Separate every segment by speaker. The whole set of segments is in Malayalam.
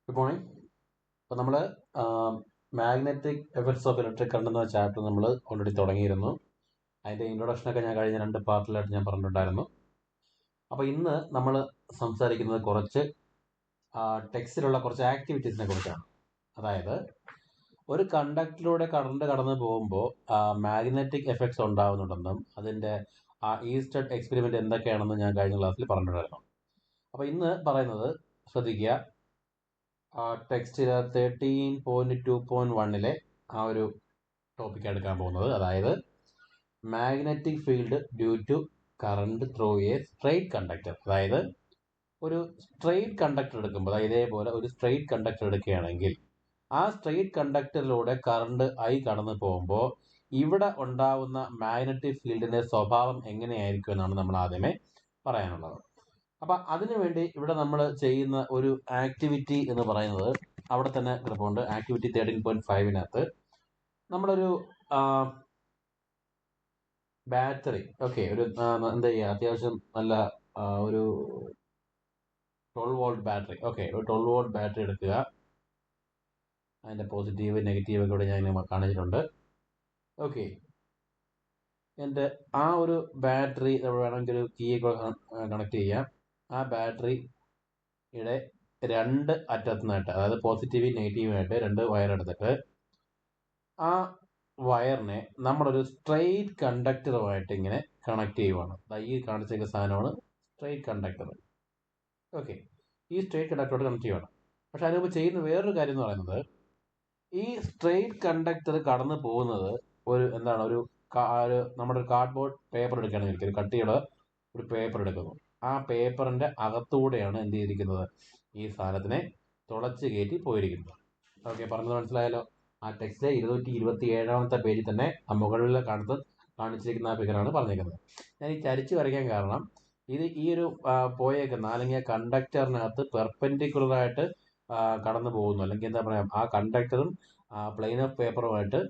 Speaker 1: Good morning. അപ്പോൾ നമ്മൾ magnetic effects of electric current എന്ന ചാപ്റ്റർ നമ്മൾ ഓൾറെഡി തുടങ്ങിയിരുന്നു. അതിൻ്റെ ഇൻട്രൊഡക്ഷനൊക്കെ ഞാൻ കഴിഞ്ഞ 2 പാർട്ടിലായിട്ട് ഞാൻ പറഞ്ഞിട്ടുണ്ടായിരുന്നു. അപ്പോൾ ഇന്ന് നമ്മൾ സംസാരിക്കുന്നത് കുറച്ച് ടെക്സ്റ്റിലുള്ള കുറച്ച് ആക്ടിവിറ്റീസിനെ കുറിച്ചാണ്. അതായത് ഒരു കണ്ടക്ടറിലൂടെ കറണ്ട് കടന്നു പോകുമ്പോൾ മാഗ്നറ്റിക് എഫക്ട്സ് ഉണ്ടാകുന്നുണ്ടെന്നും അതിൻ്റെ ഈസ്റ്റഡ് എക്സ്പെരിമെൻ്റ് എന്തൊക്കെയാണെന്ന് ഞാൻ കഴിഞ്ഞ ക്ലാസ്സിൽ പറഞ്ഞിട്ടുണ്ടായിരുന്നു. അപ്പോൾ ഇന്ന് പറയുന്നത് ശ്രദ്ധിക്കുക, ടെക്സ്റ്റിൽ 13.2.1 ആ ഒരു ടോപ്പിക് എടുക്കാൻ പോകുന്നത്. അതായത് magnetic field due to current through a straight conductor. അതായത് ഒരു സ്ട്രെയിറ്റ് കണ്ടക്ടർ എടുക്കുമ്പോൾ, അതായത് ഇതേപോലെ ഒരു സ്ട്രെയിറ്റ് കണ്ടക്ടർ എടുക്കുകയാണെങ്കിൽ ആ സ്ട്രെയിറ്റ് കണ്ടക്ടറിലൂടെ കറണ്ട് ഐ കടന്നു പോകുമ്പോൾ ഇവിടെ ഉണ്ടാവുന്ന മാഗ്നറ്റിക് ഫീൽഡിന്റെ സ്വഭാവം എങ്ങനെയായിരിക്കും എന്നാണ് നമ്മൾ ആദ്യമേ പറയാനുള്ളത്. അപ്പൊ അതിനുവേണ്ടി ഇവിടെ നമ്മൾ ചെയ്യുന്ന ഒരു ആക്ടിവിറ്റി എന്ന് പറയുന്നത് അവിടെ തന്നെ കിടപ്പുണ്ട്. ആക്ടിവിറ്റി 13.5 നമ്മളൊരു ബാറ്ററി, ഓക്കെ, ഒരു എന്താ ചെയ്യുക, അത്യാവശ്യം നല്ല ഒരു 12 വോൾട്ട് ബാറ്ററി, ഓക്കെ, ഒരു 12 വോൾട്ട് ബാറ്ററി എടുക്കുക. അതിന്റെ പോസിറ്റീവ് നെഗറ്റീവ് ഒക്കെ ഇവിടെ ഞാൻ കാണിച്ചിട്ടുണ്ട്. ഓക്കെ, എൻ്റെ ആ ഒരു ബാറ്ററി വേണമെങ്കിൽ ഒരു കീ കണക്ട് ചെയ്യാം. ആ ബാറ്ററിയുടെ 2 അറ്റത്തുനിന്നായിട്ട്, അതായത് പോസിറ്റീവ് നെഗറ്റീവായിട്ട് 2 വയർ എടുത്തിട്ട് ആ വയറിനെ നമ്മളൊരു സ്ട്രെയിറ്റ് കണ്ടക്ടറുമായിട്ട് ഇങ്ങനെ കണക്ട് ചെയ്യുവാണ്. ഈ കാണിച്ചിരിക്കുന്ന സാധനമാണ് സ്ട്രെയിറ്റ് കണ്ടക്ടർ. ഓക്കെ, ഈ സ്ട്രെയിറ്റ് കണ്ടക്ടറോട് കണക്ട് ചെയ്യുവാണ്. പക്ഷെ അതിനുമുമ്പ് ചെയ്യുന്ന വേറൊരു കാര്യം എന്ന് പറയുന്നത്, ഈ സ്ട്രെയിറ്റ് കണ്ടക്ടർ കടന്നു പോകുന്നത് ഒരു എന്താണ്, ഒരു നമ്മുടെ ഒരു കാർഡ്ബോർഡ് പേപ്പർ എടുക്കുകയാണെങ്കിൽ ഒരു കട്ടിയുള്ള ഒരു പേപ്പർ എടുക്കുന്നു. ആ പേപ്പറിന്റെ അകത്തൂടെയാണ് എന്ത് ചെയ്തിരിക്കുന്നത്, ഈ സാധനത്തിനെ തുളച്ച് കയറ്റി പോയിരിക്കുന്നത്. ഓക്കെ, പറഞ്ഞത് മനസ്സിലായല്ലോ. ആ ടെക്സ്റ്റ് 227 പേജിൽ തന്നെ ആ മുകളിലെ കാണിച്ചിരിക്കുന്ന ആ ഫിഗറാണ് പറഞ്ഞിരിക്കുന്നത്. ഞാൻ ഈ ചരിച്ച് വരയ്ക്കാൻ കാരണം ഇത് ഈ ഒരു പോയേക്കുന്ന അല്ലെങ്കിൽ കണ്ടക്ടറിനകത്ത് പെർപെൻഡിക്കുലർ ആയിട്ട് കടന്നു പോകുന്നു, അല്ലെങ്കിൽ എന്താ പറയാ, ആ കണ്ടക്ടറും പ്ലെയിൻ ഓഫ് പേപ്പറുമായിട്ട്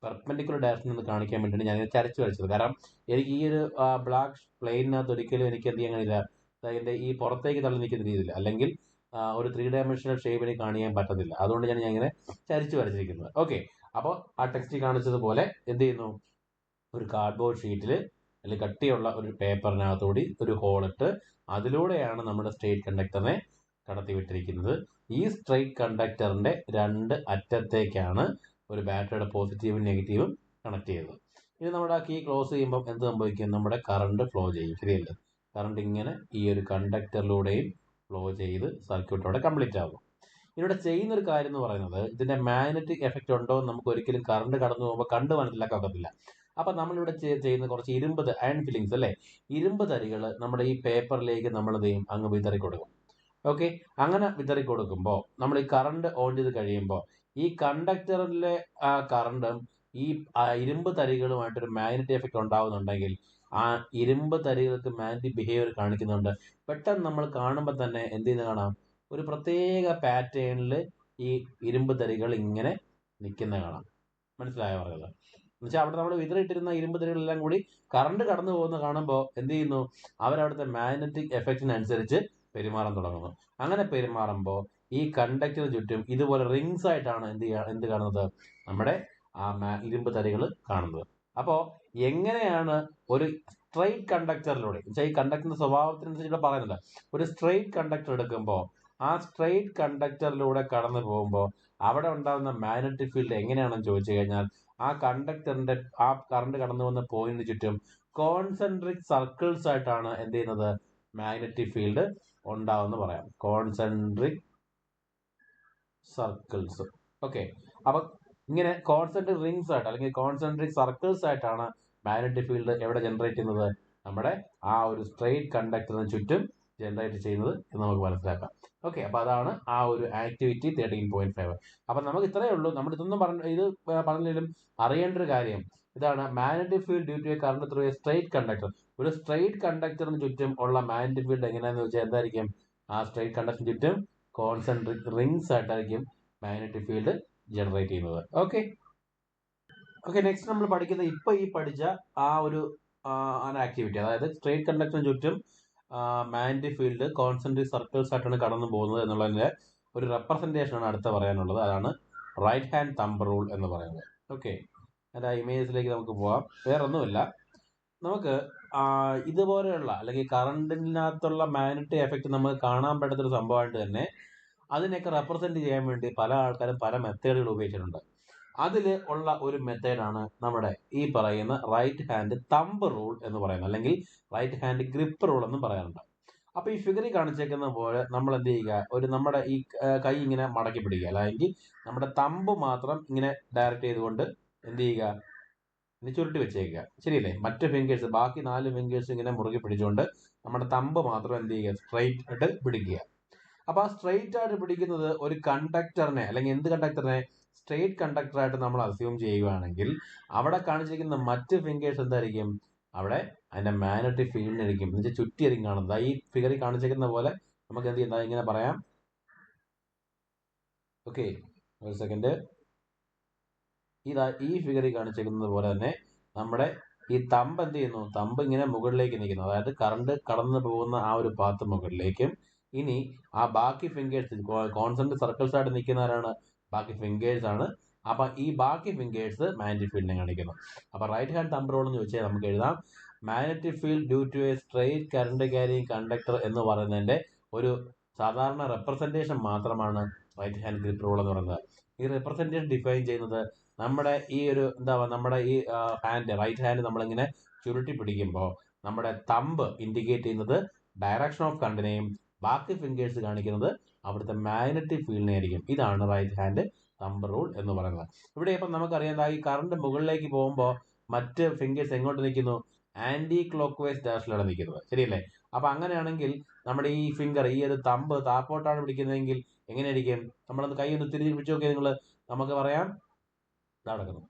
Speaker 1: പെർപെൻഡിക്കുലർ ഡയറക്ഷനിൽ നിന്ന് കാണിക്കാൻ വേണ്ടിയാണ് ഞാൻ ചരിച്ച് വരച്ചത്. കാരണം എനിക്ക് ഈ ഒരു ബ്ലാക്ക് പ്ലെയിനകത്ത് ഒരിക്കലും എനിക്ക് എന്ത് ചെയ്യാൻ കഴിയില്ല, അതിന്റെ ഈ പുറത്തേക്ക് തള്ളി നിൽക്കുന്ന രീതിയിൽ, അല്ലെങ്കിൽ ഒരു 3 ഡയമെൻഷണൽ ഷേപ്പിന് കാണിക്കാൻ പറ്റത്തില്ല. അതുകൊണ്ടാണ് ഞാൻ ഇങ്ങനെ ചരിച്ച് വരച്ചിരിക്കുന്നത്. ഓക്കെ, അപ്പോൾ ആ ടെക്സ്റ്റ് കാണിച്ചതുപോലെ എന്ത് ചെയ്യുന്നു, ഒരു കാർഡ്ബോർഡ് ഷീറ്റിൽ അല്ലെങ്കിൽ കട്ടിയുള്ള ഒരു പേപ്പറിനകത്തുകൂടി ഒരു ഹോളിട്ട് അതിലൂടെയാണ് നമ്മുടെ സ്ട്രെയിറ്റ് കണ്ടക്ടറിനെ കടത്തിവിട്ടിരിക്കുന്നത്. ഈ സ്ട്രെയിറ്റ് കണ്ടക്ടറിന്റെ 2 അറ്റത്തേക്കാണ് ഒരു ബാറ്ററിയുടെ പോസിറ്റീവും നെഗറ്റീവും കണക്ട് ചെയ്തത്. ഇനി നമ്മുടെ ആ കീ ക്ലോസ് ചെയ്യുമ്പോൾ എന്ത് സംഭവിക്കും, നമ്മുടെ കറണ്ട് ഫ്ലോ ചെയ്യും. ശരിയല്ലേ? കറണ്ട് ഇങ്ങനെ ഈ ഒരു കണ്ടക്ടറിലൂടെയും ഫ്ലോ ചെയ്ത് സർക്യൂട്ട് അവിടെ കംപ്ലീറ്റ് ആകും. ഇവിടെ ചെയ്യുന്ന ഒരു കാര്യം എന്ന് പറയുന്നത്, ഇതിന്റെ മാഗ്നറ്റിക് എഫക്റ്റ് ഉണ്ടോ എന്ന് നമുക്ക് ഒരിക്കലും കറണ്ട് കടന്നു പോകുമ്പോൾ കണ്ടു മനസ്സിലാക്കാൻ ഒക്കത്തില്ല. അപ്പൊ നമ്മളിവിടെ ചെയ്യുന്ന കുറച്ച് ഇരുമ്പ് അയൺ ഫില്ലിങ്സ്, അല്ലെ, ഇരുമ്പ് തരികൾ നമ്മുടെ ഈ പേപ്പറിലേക്ക് നമ്മൾ അങ്ങ് വിതറി കൊടുക്കും. ഓക്കെ, അങ്ങനെ വിതറി കൊടുക്കുമ്പോൾ നമ്മൾ ഈ കറണ്ട് ഓൺ ചെയ്ത് കഴിയുമ്പോൾ ഈ കണ്ടക്ടറിലെ ആ കറണ്ടും ഈ ഇരുമ്പ് തരികളുമായിട്ടൊരു മാഗ്നറ്റിക് എഫക്റ്റ് ഉണ്ടാവുന്നുണ്ടെങ്കിൽ ആ ഇരുമ്പ് തരികൾക്ക് മാഗ്നറ്റിക് ബിഹേവിയർ കാണിക്കുന്നുണ്ട്. പെട്ടെന്ന് നമ്മൾ കാണുമ്പോൾ തന്നെ എന്ത് ചെയ്യുന്ന കാണാം, ഒരു പ്രത്യേക പാറ്റേണിൽ ഈ ഇരുമ്പ് തരികൾ ഇങ്ങനെ നിൽക്കുന്ന കാണാം. മനസ്സിലായോ പറയുന്നത്? എന്നുവെച്ചാൽ അവിടെ നമ്മൾ വിതറിയിട്ടിരുന്ന ഇരുമ്പ് തരികളെല്ലാം കൂടി കറണ്ട് കടന്നു പോകുന്ന കാണുമ്പോൾ എന്ത് ചെയ്യുന്നു, അവരവിടുത്തെ മാഗ്നറ്റിക് എഫക്റ്റിനനുസരിച്ച് പെരുമാറാൻ തുടങ്ങുന്നു. അങ്ങനെ പെരുമാറുമ്പോൾ ഈ കണ്ടക്ടറിന് ചുറ്റും ഇതുപോലെ റിങ്സ് ആയിട്ടാണ് എന്ത് കാണുന്നത്, നമ്മുടെ ആ ഇരുമ്പ് തരികൾ കാണുന്നത്. അപ്പോ എങ്ങനെയാണ് ഒരു സ്ട്രെയിറ്റ് കണ്ടക്ടറിലൂടെ, ഈ കണ്ടക്ടറിന്റെ സ്വഭാവത്തിനനുസരിച്ച് പറയുന്നില്ല, ഒരു സ്ട്രെയിറ്റ് കണ്ടക്ടർ എടുക്കുമ്പോൾ ആ സ്ട്രെയിറ്റ് കണ്ടക്ടറിലൂടെ കടന്നു പോകുമ്പോൾ അവിടെ ഉണ്ടാകുന്ന മാഗ്നറ്റിക് ഫീൽഡ് എങ്ങനെയാണെന്ന് ചോദിച്ചു കഴിഞ്ഞാൽ, ആ കണ്ടക്ടറിന്റെ ആ കറണ്ട് കടന്നു പോകുന്ന പോയിന്റിന് ചുറ്റും കോൺസെൻട്രിക് സർക്കിൾസ് ആയിട്ടാണ് എന്ത് ചെയ്യുന്നത്, മാഗ്നറ്റിക് ഫീൽഡ് ഉണ്ടാവുമെന്ന് പറയാം. Concentric circles. ഓക്കെ, അപ്പൊ ഇങ്ങനെ കോൺസെൻട്രിക് റിങ്സ് ആയിട്ട് അല്ലെങ്കിൽ കോൺസെൻട്രിക് സർക്കിൾസ് ആയിട്ടാണ് മാഗ്നറ്റിക് ഫീൽഡ് എവിടെ ജനറേറ്റ് ചെയ്യുന്നത്, നമ്മുടെ ആ ഒരു സ്ട്രെയിറ്റ് കണ്ടക്ടറിന് ചുറ്റും ജനറേറ്റ് ചെയ്യുന്നത് എന്ന് നമുക്ക് മനസ്സിലാക്കാം. ഓക്കെ, അപ്പൊ അതാണ് ആ ഒരു ആക്ടിവിറ്റി 13.5. അപ്പൊ നമുക്ക് ഇത്രയേ ഉള്ളൂ. നമ്മൾ ഇതൊന്നും പറഞ്ഞാലും അറിയേണ്ട ഒരു കാര്യം ഇതാണ്, magnetic field due to a current through a straight conductor. ഒരു സ്ട്രെയിറ്റ് കണ്ടക്ടറിന് ചുറ്റും ഉള്ള മാഗ്നറ്റിക് ഫീൽഡ് എങ്ങനെയാണെന്ന് വെച്ചാൽ എന്തായിരിക്കും, ആ സ്ട്രെയിറ്റ് കണ്ടക്ടറിന് ചുറ്റും കോൺസെൻട്രിക് റിങ്സ് ആയിട്ടായിരിക്കും മാഗ്നറ്റിക് ഫീൽഡ് ജനറേറ്റ് ചെയ്യുന്നത്. ഓക്കെ, നെക്സ്റ്റ് നമ്മൾ പഠിക്കുന്നത് ഇപ്പൊ ഈ പഠിച്ച ആ ഒരു ആക്ടിവിറ്റി, അതായത് സ്ട്രെയിറ്റ് കണ്ടക്ടറിന് ചുറ്റും മാഗ്നറ്റിക് ഫീൽഡ് കോൺസെൻട്രിക് സർക്കിൾസ് ആയിട്ടാണ് കടന്നു പോകുന്നത് എന്നുള്ളതിന്റെ ഒരു റെപ്രസെൻറ്റേഷൻ ആണ് അടുത്ത പറയാനുള്ളത്. അതാണ് റൈറ്റ് ഹാൻഡ് തമ്പ് റൂൾ എന്ന് പറയുന്നത്. ഓക്കെ, ആ ഇമേജിലേക്ക് നമുക്ക് പോവാം. വേറെ ഒന്നുമില്ല, നമുക്ക് ഇതുപോലെയുള്ള അല്ലെങ്കിൽ കറണ്ടിനകത്തുള്ള മാഗ്നറ്റിക് എഫക്റ്റ് നമുക്ക് കാണാൻ പറ്റുന്നൊരു സംഭവമായിട്ട് തന്നെ അതിനെയൊക്കെ റെപ്രസെന്റ് ചെയ്യാൻ വേണ്ടി പല ആൾക്കാരും പല മെത്തേഡുകൾ ഉപയോഗിച്ചിട്ടുണ്ട്. അതിൽ ഉള്ള ഒരു മെത്തേഡാണ് നമ്മുടെ ഈ പറയുന്ന റൈറ്റ് ഹാൻഡ് തമ്പ് റൂൾ എന്ന് പറയുന്നത്, അല്ലെങ്കിൽ റൈറ്റ് ഹാൻഡ് ഗ്രിപ്പ് റൂൾ എന്നും പറയാറുണ്ട്. അപ്പൊ ഈ ഫിഗറിൽ കാണിച്ചേക്കുന്ന പോലെ നമ്മൾ എന്ത് ചെയ്യുക, നമ്മുടെ ഈ കൈ ഇങ്ങനെ മടക്കി പിടിക്കുക, അല്ലെങ്കിൽ നമ്മുടെ തമ്പ് മാത്രം ഇങ്ങനെ ഡയറക്റ്റ് ചെയ്തുകൊണ്ട് എന്ത് ചെയ്യുക, ഇനി ചുരുട്ടി വെച്ചേക്കുക. ശരിയല്ലേ? മറ്റ് ഫിംഗേഴ്സ്, ബാക്കി 4 ഫിംഗേഴ്സ് ഇങ്ങനെ മുറുകെ പിടിച്ചുകൊണ്ട് നമ്മുടെ തമ്പ് മാത്രം എന്ത് ചെയ്യുക, സ്ട്രൈറ്റ് ആയിട്ട് പിടിക്കുക. അപ്പൊ ആ സ്ട്രൈറ്റ് ആയിട്ട് പിടിക്കുന്നത് ഒരു കണ്ടക്ടറിനെ, അല്ലെങ്കിൽ എന്ത് കണ്ടക്ടറിനെ, സ്ട്രേറ്റ് കണ്ടക്ടറായിട്ട് നമ്മൾ അസ്യൂം ചെയ്യുകയാണെങ്കിൽ അവിടെ കാണിച്ചിരിക്കുന്ന മറ്റ് ഫിംഗേഴ്സ് എന്തായിരിക്കും, അവിടെ അതിന്റെ മാഗ്നറ്റിക് ഫീൽഡിനായിരിക്കും എന്നുവെച്ചാൽ ചുറ്റിയായിരിക്കും കാണുന്നത്. ഈ ഫിഗറിൽ കാണിച്ചിരിക്കുന്ന പോലെ നമുക്ക് എന്ത് ചെയ്യുന്ന ഇങ്ങനെ പറയാം. ഓക്കെ, ഒരു സെക്കൻഡ്. ഈ ഫിഗറിൽ കാണിച്ചിരിക്കുന്നത് പോലെ തന്നെ നമ്മുടെ ഈ തമ്പ് എന്ത് ചെയ്യുന്നു, തമ്പ് ഇങ്ങനെ മുകളിലേക്ക് നിൽക്കുന്നു, അതായത് കറണ്ട് കടന്നു പോകുന്ന ആ ഒരു പാത്ത് മുകളിലേക്കും. ഇനി ആ ബാക്കി ഫിംഗേഴ്സ് കോൺസെൻട്രിക് സർക്കിൾസ് ആയിട്ട് നിൽക്കുന്നവരാണ് ബാക്കി ഫിംഗേഴ്സ് ആണ്. അപ്പൊ ഈ ബാക്കി ഫിംഗേഴ്സ് മാഗ്നറ്റിക് ഫീൽഡിനെ കാണിക്കുന്നു. അപ്പൊ റൈറ്റ് ഹാൻഡ് തമ്പ് റൂൾ എന്ന് ചോദിച്ചാൽ നമുക്ക് എഴുതാം, magnetic field due to a straight current carrying conductor എന്ന് പറയുന്നതിന്റെ ഒരു സാധാരണ റെപ്രസെന്റേഷൻ മാത്രമാണ് റൈറ്റ് ഹാൻഡ് ഗ്രിപ്പ് റൂൾ എന്ന് പറയുന്നത്. ഈ റെപ്രസെന്റേഷൻ ഡിഫൈൻ ചെയ്യുന്നത് നമ്മുടെ ഈ ഒരു നമ്മുടെ ഈ ഹാൻഡ്, റൈറ്റ് ഹാൻഡ് നമ്മളിങ്ങനെ ചുരുട്ടി പിടിക്കുമ്പോൾ നമ്മുടെ തമ്പ് ഇൻഡിക്കേറ്റ് ചെയ്യുന്നത് ഡയറക്ഷൻ ഓഫ് കറണ്ടിനെയും ബാക്കി ഫിംഗേഴ്സ് കാണിക്കുന്നത് അവിടുത്തെ മാഗ്നറ്റിക് ഫീൽഡിനെ ആയിരിക്കും. ഇതാണ് റൈറ്റ് ഹാൻഡ് തമ്പ് റൂൾ എന്ന് പറയുന്നത്. ഇവിടെ ഇപ്പം നമുക്കറിയാം, ഈ കറണ്ട് മുകളിലേക്ക് പോകുമ്പോൾ മറ്റ് ഫിംഗേഴ്സ് എങ്ങോട്ട് നിൽക്കുന്നു, ആന്റി ക്ലോക്ക് വൈസ് ഡയറക്ഷനിലാണ് നിൽക്കുന്നത്. ശരിയല്ലേ? അപ്പൊ അങ്ങനെയാണെങ്കിൽ നമ്മുടെ ഈ ഫിംഗർ, ഈ ഒരു തമ്പ് താപ്പോട്ടാണ് പിടിക്കുന്നതെങ്കിൽ എങ്ങനെയായിരിക്കും, നമ്മളത് കൈ ഒന്ന് തിരിച്ച് പിടിച്ചു നോക്കിയാൽ നിങ്ങൾ, നമുക്ക് പറയാം നടക്കുന്നു.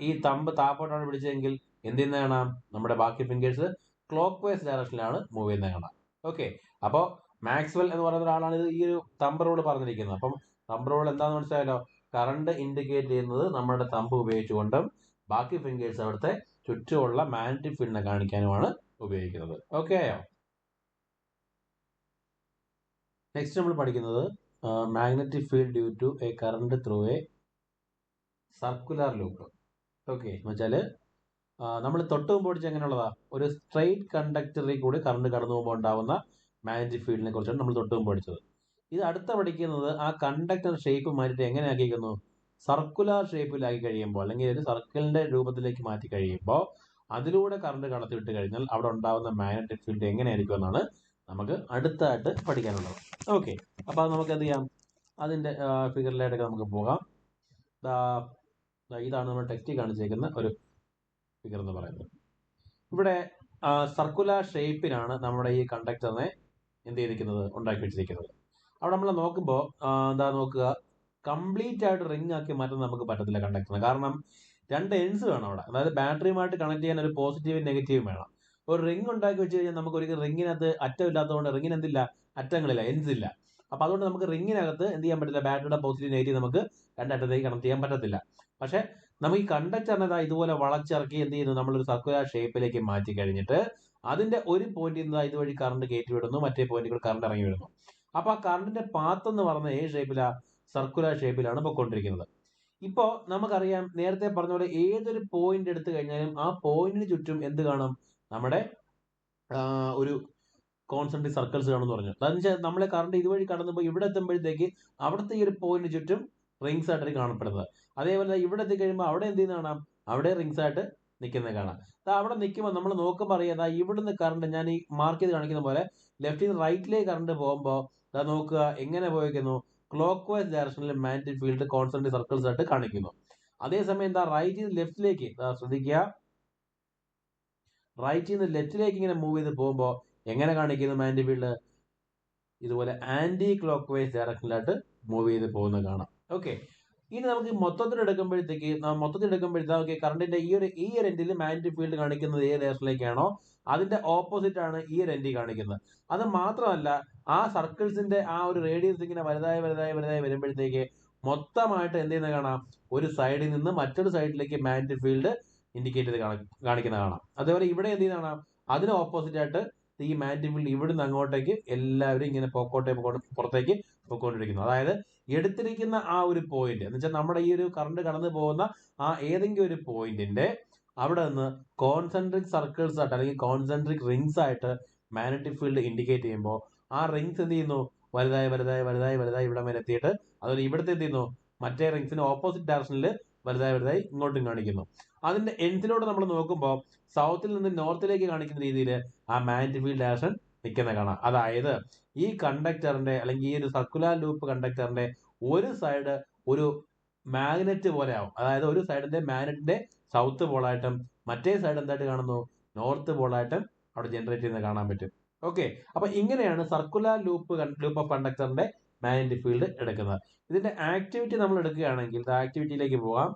Speaker 1: ഈ തമ്പ് താപ്പോട്ടാണ് പിടിച്ചതെങ്കിൽ എന്ത് ചെയ്യുന്ന കാണാം, നമ്മുടെ ബാക്കി ഫിംഗേഴ്സ് ക്ലോക്ക് വൈസ് ഡയറക്ഷനിലാണ് മൂവ് ചെയ്യുന്നത് കാണാം. ഓക്കെ, അപ്പോൾ മാക്സ്വെൽ എന്ന് പറയുന്ന ഒരാളാണ് ഈ ഒരു തമ്പ് റൂൾ പറഞ്ഞിരിക്കുന്നത്. അപ്പം തമ്പ് റൂൾ എന്താണെന്ന് മനസ്സിലായല്ലോ, കറണ്ട് ഇൻഡിക്കേറ്റ് ചെയ്യുന്നത് നമ്മുടെ തമ്പ് ഉപയോഗിച്ചുകൊണ്ടും ബാക്കി ഫിംഗേഴ്സ് അവിടുത്തെ ചുറ്റുമുള്ള മാഗ്നറ്റിക് ഫീൽഡിനെ കാണിക്കാനുമാണ് ഉപയോഗിക്കുന്നത്. ഓക്കെ ആയോ? നെക്സ്റ്റ് നമ്മൾ പഠിക്കുന്നത് magnetic field due to a current through a circular loop. Okay, എന്ന് വെച്ചാൽ നമ്മൾ തൊട്ട് മുമ്പ് പഠിച്ച എങ്ങനെയുള്ളതാ, ഒരു സ്ട്രെയിറ്റ് കണ്ടക്ടറിൽ കൂടി കറണ്ട് കടന്നു പോകുമ്പോൾ ഉണ്ടാവുന്ന മാഗ്നറ്റിക് ഫീൽഡിനെ കുറിച്ചാണ് നമ്മൾ തൊട്ട് മുമ്പ് പഠിച്ചത്. ഇത് അടുത്ത പഠിക്കുന്നത് ആ കണ്ടക്ടർ ഷേപ്പ് മാറ്റിയിട്ട് എങ്ങനെ ആക്കിയിരിക്കുന്നു, സർക്കുലർ ഷേപ്പിലാക്കി കഴിയുമ്പോൾ, അല്ലെങ്കിൽ ഒരു സർക്കിളിന്റെ രൂപത്തിലേക്ക് മാറ്റി കഴിയുമ്പോൾ അതിലൂടെ കറണ്ട് കടത്തിവിട്ട് കഴിഞ്ഞാൽ അവിടെ ഉണ്ടാവുന്ന മാഗ്നറ്റിക് ഫീൽഡ് എങ്ങനെയായിരിക്കും എന്നാണ് നമുക്ക് അടുത്തായിട്ട് പഠിക്കാനുള്ളത്. ഓക്കെ, അപ്പൊ അത് നമുക്ക് എന്ത് ചെയ്യാം, അതിന്റെ ഫിഗറിലായിട്ടൊക്കെ നമുക്ക് പോകാം. ഇതാണ് നമ്മൾ ടെക്സ്റ്റിൽ കാണിച്ചേക്കുന്ന ഒരു ഫിഗർ എന്ന് പറയുന്നത്. ഇവിടെ സർക്കുലർ ഷേപ്പിലാണ് നമ്മുടെ ഈ കണ്ടക്ടറിനെ എന്ത് ചെയ്തിരിക്കുന്നത്, ഉണ്ടാക്കി വെച്ചിരിക്കുന്നത്. അവിടെ നമ്മൾ നോക്കുമ്പോൾ എന്താ നോക്കുക, കംപ്ലീറ്റ് ആയിട്ട് റിംഗ് ആക്കി മാറ്റാൻ നമുക്ക് പറ്റത്തില്ല കണ്ടക്ടറിന്. കാരണം 2 എൻഡ്സ് വേണം അവിടെ, അതായത് ബാറ്ററിയുമായിട്ട് കണക്ട് ചെയ്യാൻ ഒരു പോസിറ്റീവും നെഗറ്റീവും വേണം. ഒരു റിംഗ് ഉണ്ടാക്കി വെച്ച് കഴിഞ്ഞാൽ നമുക്ക് ഒരിക്കലും റിംഗിനകത്ത് അറ്റം ഇല്ലാത്തതുകൊണ്ട് റിംഗിന് എന്തില്ല, അറ്റങ്ങളില്ല, എൻഡ്സ് ഇല്ല. അപ്പൊ അതുകൊണ്ട് നമുക്ക് റിംഗിനകത്ത് എന്ത് ചെയ്യാൻ പറ്റില്ല, ബാറ്ററിയുടെ പോസിറ്റീവ് നെഗറ്റീവ് നമുക്ക് രണ്ടറ്റത്തേക്ക് കണക്ട് ചെയ്യാൻ പറ്റത്തില്ല. പക്ഷെ നമുക്ക് ഈ കണ്ടക്ടറിനെ ഇതുപോലെ വളച്ചിറക്കി എന്ത് ചെയ്യുന്നു, നമ്മളൊരു സർക്കുലർ ഷേപ്പിലേക്ക് മാറ്റി കഴിഞ്ഞിട്ട് അതിന്റെ ഒരു പോയിന്റിൽ നിന്ന് ഇതുവഴി കറണ്ട് കയറ്റി വിടുന്നു, മറ്റേ പോയിന്റിൽ കൂടെ കറണ്ട് ഇറങ്ങി വിടുന്നു. അപ്പൊ ആ കറണ്ടിന്റെ പാത്ത് എന്ന് പറഞ്ഞ ഏത് ഷേപ്പിലാ, സർക്കുലർ ഷേപ്പിലാണ് പൊയ്ക്കൊണ്ടിരിക്കുന്നത്. ഇപ്പോ നമുക്കറിയാം, നേരത്തെ പറഞ്ഞ പോലെ ഏതൊരു പോയിന്റ് എടുത്തു കഴിഞ്ഞാലും ആ പോയിന്റിന് ചുറ്റും എന്ത് കാണും, നമ്മുടെ ഒരു കോൺസെൻട്രിക് സർക്കിൾസ് കാണുമെന്ന് പറഞ്ഞു. അതെന്ന് വെച്ചാൽ നമ്മളെ കറണ്ട് ഇതുവഴി കടന്നുപോയി ഇവിടെ എത്തുമ്പോഴത്തേക്ക് അവിടുത്തെ ഈ ഒരു പോയിന്റ് ചുറ്റും റിങ്സ് ആയിട്ട് കാണപ്പെടുന്നത്. അതേപോലെ ഇവിടെ എത്തിക്കഴിയുമ്പോൾ അവിടെ എന്ത് ചെയ്യുന്ന കാണാം, അവിടെ റിങ്സ് ആയിട്ട് നിൽക്കുന്നത് കാണാം. അവിടെ നിൽക്കുമ്പോൾ നമ്മൾ നോക്കുമ്പോൾ അറിയാം, ഇവിടുന്ന് കറണ്ട് ഞാൻ ഈ മാർക്ക് ചെയ്ത് കാണിക്കുന്ന പോലെ ലെഫ്റ്റിൽ നിന്ന് റൈറ്റിലേക്ക് കറണ്ട് പോകുമ്പോൾ നോക്കുക എങ്ങനെ പോയിരിക്കുന്നു, ക്ലോക്ക് വൈസ് ഡയറക്ഷനിൽ മാഗ്നറ്റിക് ഫീൽഡ് കോൺസെൻട്രിക് സർക്കിൾസ് ആയിട്ട് കാണിക്കുന്നു. അതേസമയം റൈറ്റിൽ നിന്ന് ലെഫ്റ്റിലേക്ക് ശ്രദ്ധിക്കുക, റൈറ്റിൽ നിന്ന് ലെഫ്റ്റിലേക്ക് ഇങ്ങനെ മൂവ് ചെയ്ത് പോകുമ്പോൾ എങ്ങനെ കാണിക്കുന്നു മാഗ്നറ്റിക് ഫീൽഡ്, ഇതുപോലെ ആന്റി ക്ലോക്ക് വൈസ് ഡയറക്ഷനിലായിട്ട് മൂവ് ചെയ്ത് പോകുന്നത് കാണാം. ഓക്കെ, ഇനി നമുക്ക് മൊത്തത്തിൽ എടുക്കുമ്പോഴത്തേക്ക് കറണ്ടിന്റെ ഈ ഒരു എൻഡിൽ മാഗ്നറ്റിക് ഫീൽഡ് കാണിക്കുന്നത് ഏത് ഡയറക്ഷനിലേക്കാണോ അതിന്റെ ഓപ്പോസിറ്റ് ആണ് ഈ ഒരു എൻഡിൽ കാണിക്കുന്നത്. അത് മാത്രമല്ല, ആ സർക്കിൾസിന്റെ ആ ഒരു റേഡിയസ് ഇങ്ങനെ വലുതായി വരുമ്പോഴത്തേക്ക് മൊത്തമായിട്ട് എന്ത് ചെയ്യുന്നത് കാണാം, ഒരു സൈഡിൽ നിന്ന് മറ്റൊരു സൈഡിലേക്ക് മാഗ്നറ്റിക് ഫീൽഡ് ഇൻഡിക്കേറ്റ് ചെയ്ത് കാണിക്കുന്ന കാണാം. അതേപോലെ ഇവിടെ എന്ത് ചെയ്യുന്ന കാണാം, അതിന് ഓപ്പോസിറ്റ് ആയിട്ട് ഈ മാഗ്നറ്റിക് ഫീൽഡ് ഇവിടുന്ന് അങ്ങോട്ടേക്ക് എല്ലാവരും ഇങ്ങനെ പുറത്തേക്ക് പൊയ്ക്കൊണ്ടിരിക്കുന്നത്. അതായത് എടുത്തിരിക്കുന്ന ആ ഒരു പോയിന്റ് എന്ന് വെച്ചാൽ നമ്മുടെ ഈ ഒരു കറണ്ട് കടന്നു പോകുന്ന ആ ഏതെങ്കിലും ഒരു പോയിന്റിന്റെ അവിടെ നിന്ന് കോൺസെൻട്രിക് സർക്കിൾസ് ആയിട്ട് അല്ലെങ്കിൽ കോൺസെൻട്രിക് റിങ്സ് ആയിട്ട് മാഗ്നറ്റിക് ഫീൽഡ് ഇൻഡിക്കേറ്റ് ചെയ്യുമ്പോൾ ആ റിങ്സ് എന്ത് ചെയ്യുന്നു, വലുതായി വലുതായി വലുതായി വലുതായി ഇവിടെ വരെ എത്തിയിട്ട് അതുപോലെ ഇവിടുത്തെ എന്ത് ചെയ്യുന്നു, മറ്റേ റിങ്സിന് ഓപ്പോസിറ്റ് ഡയറക്ഷനിൽ വലുതായി വലുതായി ഇങ്ങോട്ടും കാണിക്കുന്നു. അതിന്റെ എൻഡിലൂടെ നമ്മൾ നോക്കുമ്പോൾ സൗത്തിൽ നിന്ന് നോർത്തിലേക്ക് കാണിക്കുന്ന രീതിയിൽ ആ മാഗ്നറ്റിക് ഫീൽഡ് ഡയറക്ഷൻ നിൽക്കുന്ന കാണാം. അതായത് ഈ കണ്ടക്ടറിന്റെ അല്ലെങ്കിൽ ഈ ഒരു സർക്കുലർ ലൂപ്പ് കണ്ടക്ടറിന്റെ ഒരു സൈഡ് ഒരു മാഗ്നറ്റ് പോലെ ആവും. അതായത് ഒരു സൈഡിന്റെ മാഗ്നറ്റിന്റെ സൗത്ത് പോളായിട്ടും മറ്റേ സൈഡ് എന്തായിട്ട് കാണുന്നു, നോർത്ത് പോളായിട്ടും അവിടെ ജനറേറ്റ് ചെയ്യുന്നത് കാണാൻ പറ്റും. ഓക്കെ, അപ്പൊ ഇങ്ങനെയാണ് സർക്കുലർ ലൂപ്പ് ഓഫ് കണ്ടക്ടറിന്റെ മാഗ്നറ്റിക് ഫീൽഡ് എടുക്കുന്നത്. ഇതിന്റെ ആക്ടിവിറ്റി നമ്മൾ എടുക്കുകയാണെങ്കിൽ ആക്ടിവിറ്റിയിലേക്ക് പോവാം.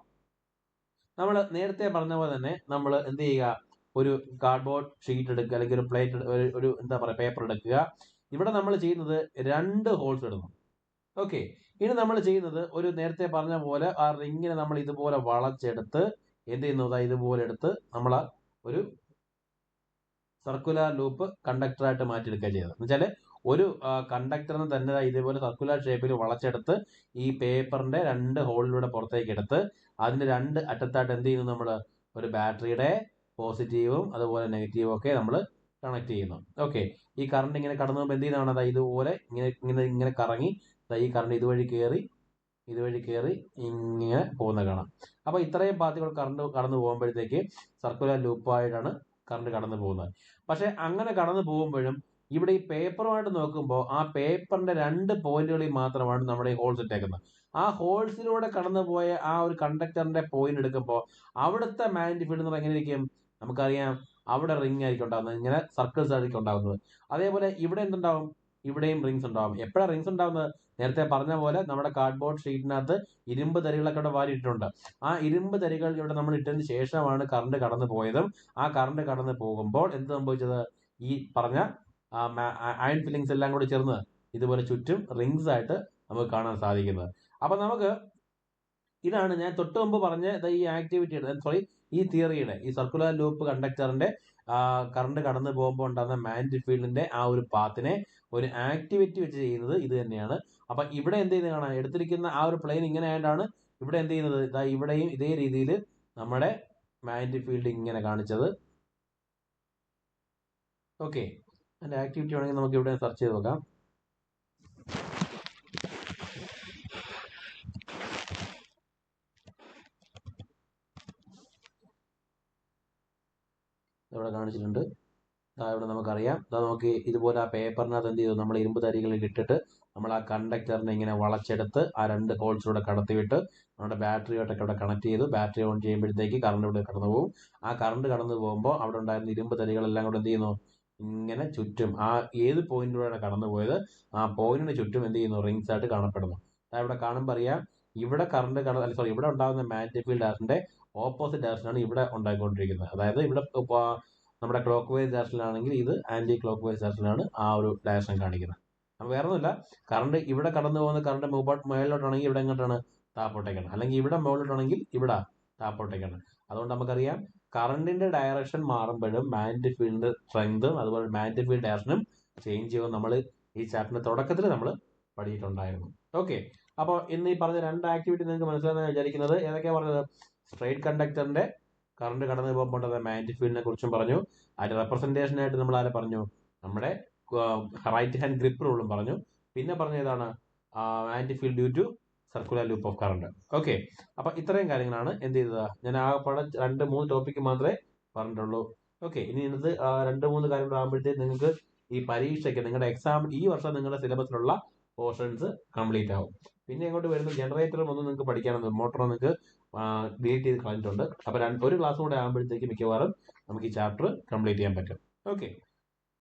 Speaker 1: നമ്മൾ നേരത്തെ പറഞ്ഞ പോലെ തന്നെ നമ്മൾ എന്ത് ചെയ്യുക, ഒരു കാർഡ്ബോർഡ് ഷീറ്റ് എടുക്കുക അല്ലെങ്കിൽ ഒരു പ്ലേറ്റ് ഒരു എന്താ പറയുക പേപ്പർ എടുക്കുക. ഇവിടെ നമ്മൾ ചെയ്യുന്നത് 2 ഹോൾസ് ഇടുന്നു. ഓക്കെ, ഇനി നമ്മൾ ചെയ്യുന്നത് ഒരു നേരത്തെ പറഞ്ഞ പോലെ ആ റിങ്ങിനെ നമ്മൾ ഇതുപോലെ വളച്ചെടുത്ത് എന്ത് ചെയ്യുന്നു, ഇതുപോലെ എടുത്ത് നമ്മൾ ഒരു സർക്കുലർ ലൂപ്പ് കണ്ടക്ടറായിട്ട് മാറ്റിയെടുക്കുക ചെയ്യുന്നത്. എന്ന് വെച്ചാൽ ഒരു കണ്ടക്ടറിന് തന്നെ ഇതേപോലെ സർക്കുലർ ഷേപ്പിൽ വളച്ചെടുത്ത് ഈ പേപ്പറിന്റെ 2 ഹോളിലൂടെ പുറത്തേക്ക് എടുത്ത് അതിന്റെ 2 അറ്റത്തായിട്ട് എന്ത് ചെയ്യുന്നു, നമ്മൾ ഒരു ബാറ്ററിയുടെ പോസിറ്റീവും അതുപോലെ നെഗറ്റീവും ഒക്കെ നമ്മൾ കണക്ട് ചെയ്യുന്നു. ഓക്കെ, ഈ കറണ്ട് ഇങ്ങനെ കടന്നു പോകുമ്പോൾ എന്ത് ചെയ്യുന്നതാണ്, ഇതുപോലെ ഇങ്ങനെ ഇങ്ങനെ ഇങ്ങനെ കറങ്ങി ഈ കറണ്ട് ഇതുവഴി കയറി ഇങ്ങനെ പോകുന്ന കാണാം. അപ്പൊ ഇത്രയും പാത്തുകൾ കറണ്ട് കടന്നു പോകുമ്പോഴത്തേക്ക് സർക്കുലർ ലൂപ്പായിട്ടാണ് കറണ്ട് കടന്നു പോകുന്നത്. പക്ഷെ അങ്ങനെ കടന്നു പോകുമ്പോഴും ഇവിടെ ഈ പേപ്പറുമായിട്ട് നോക്കുമ്പോൾ ആ പേപ്പറിന്റെ 2 പോയിന്റുകളിൽ മാത്രമാണ് നമ്മുടെ ഈ ഹോൾസ് ഇട്ടേക്കുന്നത്. ആ ഹോൾസിലൂടെ കടന്നുപോയ ആ ഒരു കണ്ടക്ടറിന്റെ പോയിന്റ് എടുക്കുമ്പോൾ അവിടുത്തെ മാഗ്നറ്റിക് ഫീൽഡ് എന്ന് പറഞ്ഞാൽ എങ്ങനെ ഇരിക്കും, നമുക്കറിയാം അവിടെ റിംഗ് ആയിരിക്കും ഉണ്ടാകുന്നത്, ഇങ്ങനെ സർക്കിൾസ് ആയിരിക്കും ഉണ്ടാകുന്നത്. അതേപോലെ ഇവിടെ എന്തുണ്ടാവും, ഇവിടെയും റിങ്സ് ഉണ്ടാവും. എപ്പോഴാണ് റിങ്സ് ഉണ്ടാവുന്നത്, നേരത്തെ പറഞ്ഞ പോലെ നമ്മുടെ കാർഡ്ബോർഡ് ഷീറ്റിനകത്ത് ഇരുമ്പ് തരികളൊക്കെ ഇവിടെ വാരിയിട്ടുണ്ട്. ആ ഇരുമ്പ് തരികൾ ഇവിടെ നമ്മൾ ഇട്ടതിന് ശേഷമാണ് കറണ്ട് കടന്നു പോയതും ആ കറണ്ട് കടന്നു പോകുമ്പോൾ എന്ത് സംഭവിച്ചത്, ഈ പറഞ്ഞ അയൺ ഫില്ലിങ്സ് എല്ലാം കൂടി ചേർന്ന് ഇതുപോലെ ചുറ്റും റിങ്സ് ആയിട്ട് നമുക്ക് കാണാൻ സാധിക്കുന്നത്. അപ്പൊ നമുക്ക് ഇതാണ് ഞാൻ തൊട്ട് മുമ്പ് പറഞ്ഞ ഈ ആക്ടിവിറ്റിയുടെ ഈ തിയറിയുടെ ഈ സർക്കുലർ ലൂപ്പ് കണ്ടക്ടറിന്റെ കറണ്ട് കടന്നു പോകുമ്പോൾ ഉണ്ടാകുന്ന മാഗ്നറ്റിക് ഫീൽഡിന്റെ ആ ഒരു പാത്തിനെ ഒരു ആക്ടിവിറ്റി വെച്ച് ചെയ്യുന്നത് ഇത് തന്നെയാണ്. അപ്പൊ ഇവിടെ എന്ത് ചെയ്യുന്നത് കാണാൻ, എടുത്തിരിക്കുന്ന ആ ഒരു പ്ലെയിൻ ഇങ്ങനെ ആയിട്ടാണ് ഇവിടെ എന്ത് ചെയ്യുന്നത്, ഇവിടെയും ഇതേ രീതിയിൽ നമ്മുടെ മാഗ്നറ്റിക് ഫീൽഡ് ഇങ്ങനെ കാണിച്ചത്. ഓക്കെ, അതിന്റെ ആക്ടിവിറ്റി വേണമെങ്കിൽ നമുക്ക് ഇവിടെ സെർച്ച് ചെയ്ത് നോക്കാം. ഇവിടെ കാണിച്ചിട്ടുണ്ട്. ഇവിടെ നമുക്കറിയാം, നമുക്ക് ഇതുപോലെ ആ പേപ്പറിനകത്ത് എന്ത് ചെയ്തു, നമ്മൾ ഇരുമ്പ് തരികളിൽ ഇട്ടിട്ട് നമ്മൾ ആ കണ്ടക്ടറിനെ ഇങ്ങനെ വളച്ചെടുത്ത് ആ 2 ഹോൾസിലൂടെ കടത്തിവിട്ട് നമ്മുടെ ബാറ്ററിയോട്ടൊക്കെ ഇവിടെ കണക്ട് ചെയ്തു. ബാറ്ററി ഓൺ ചെയ്യുമ്പോഴത്തേക്ക് കറണ്ട് ഇവിടെ കടന്നു പോകും. ആ കറണ്ട് കടന്നു പോകുമ്പോൾ അവിടെ ഉണ്ടായിരുന്ന ഇരുമ്പ് തരികളെല്ലാം കൂടെ എന്ത് ചെയ്യുന്നു, ഇങ്ങനെ ചുറ്റും ആ ഏത് പോയിന്റിലൂടെയാണ് കടന്നു പോയത് ആ പോയിന്റിന് ചുറ്റും എന്ത് ചെയ്യുന്നു, റിങ്സ് ആയിട്ട് കാണപ്പെടുന്നു. ഇവിടെ കാണുമ്പോൾ അറിയാം, ഇവിടെ കറണ്ട് ഇവിടെ ഉണ്ടാകുന്ന മാഗ്നറ്റിക് ഫീൽഡ് ഡയറക്ഷന്റെ ഓപ്പോസിറ്റ് ഡയറക്ഷനാണ് ഇവിടെ ഉണ്ടായിക്കൊണ്ടിരിക്കുന്നത്. അതായത് ഇവിടെ നമ്മുടെ ക്ലോക്ക് വൈസ് ഡയറക്ഷനിലാണെങ്കിൽ ഇത് ആന്റി ക്ലോക്ക് വൈസ് ഡയറക്ഷനിലാണ് ആ ഒരു ഡയറക്ഷൻ കാണിക്കുന്നത്. അപ്പോൾ വേറെ ഒന്നുമില്ല, കറണ്ട് ഇവിടെ കടന്നു പോകുന്ന കറണ്ട് മേളിലോട്ടാണെങ്കിൽ ഇവിടെ എങ്ങോട്ടാണ്, താപ്പോട്ടേക്കാണ്. അല്ലെങ്കിൽ ഇവിടെ മുകളിലോട്ടാണെങ്കിൽ ഇവിടെ താപ്പോട്ടേക്കാണ്. അതുകൊണ്ട് നമുക്കറിയാം കറണ്ടിന്റെ ഡയറക്ഷൻ മാറുമ്പോഴും മാഗ്നറ്റിക് ഫീൽഡിന്റെ സ്ട്രെങ്തും അതുപോലെ മാഗ്നറ്റിക് ഫീൽഡ് ഡയറക്ഷനും ചേഞ്ച് ചെയ്യുമ്പോൾ നമ്മൾ ഈ ചാപ്റ്ററിന്റെ തുടക്കത്തിൽ നമ്മൾ പഠിച്ചിട്ടുണ്ടായിരുന്നു. ഓക്കെ, അപ്പോൾ ഇന്ന് ഈ പറഞ്ഞ 2 ആക്ടിവിറ്റി നിങ്ങൾക്ക് മനസ്സിലായെന്ന് വിചാരിക്കുന്നത്. ഏതൊക്കെയാ പറഞ്ഞത്, സ്ട്രെയിറ്റ് കണ്ടക്ടറിന്റെ കറണ്ട് കടന്നു പോകുമ്പോൾ മാഗ്നറ്റിക് ഫീൽഡിനെ കുറിച്ചും പറഞ്ഞു. അതിന്റെ റെപ്രസെന്റേഷൻ ആയിട്ട് നമ്മൾ ആരെ പറഞ്ഞു, നമ്മുടെ റൈറ്റ് ഹാൻഡ് ഗ്രിപ്പ് റൂളും പറഞ്ഞു. പിന്നെ പറഞ്ഞ ഏതാണ്, magnetic field due to circular loop of current. Okay, അപ്പൊ ഇത്രയും കാര്യങ്ങളാണ് എന്ത് ചെയ്തത്, ഞാൻ ആകെപ്പാടെ 2-3 ടോപ്പിക്ക് മാത്രമേ പറഞ്ഞിട്ടുള്ളൂ. ഓക്കെ, ഇനി ഇന്നത്തെ 2-3 കാര്യങ്ങൾ ആകുമ്പോഴത്തേക്ക് നിങ്ങൾക്ക് ഈ പരീക്ഷയ്ക്ക് നിങ്ങളുടെ എക്സാം ഈ വർഷം നിങ്ങളുടെ സിലബസിലുള്ള പോർഷൻസ് കംപ്ലീറ്റ് ആവും. പിന്നെ ഇങ്ങോട്ട് വരുന്ന ജനറേറ്ററും ഒന്നും നിങ്ങൾക്ക് പഠിക്കാനൊന്നും, മോട്ടറോ നിങ്ങൾക്ക് ഡിലീറ്റ് ചെയ്ത് കളഞ്ഞിട്ടുണ്ട്. അപ്പൊ ഒരു ക്ലാസ് കൂടെ ആകുമ്പോഴത്തേക്ക് മിക്കവാറും നമുക്ക് ഈ ചാപ്റ്റർ കംപ്ലീറ്റ് ചെയ്യാൻ പറ്റും. ഓക്കെ.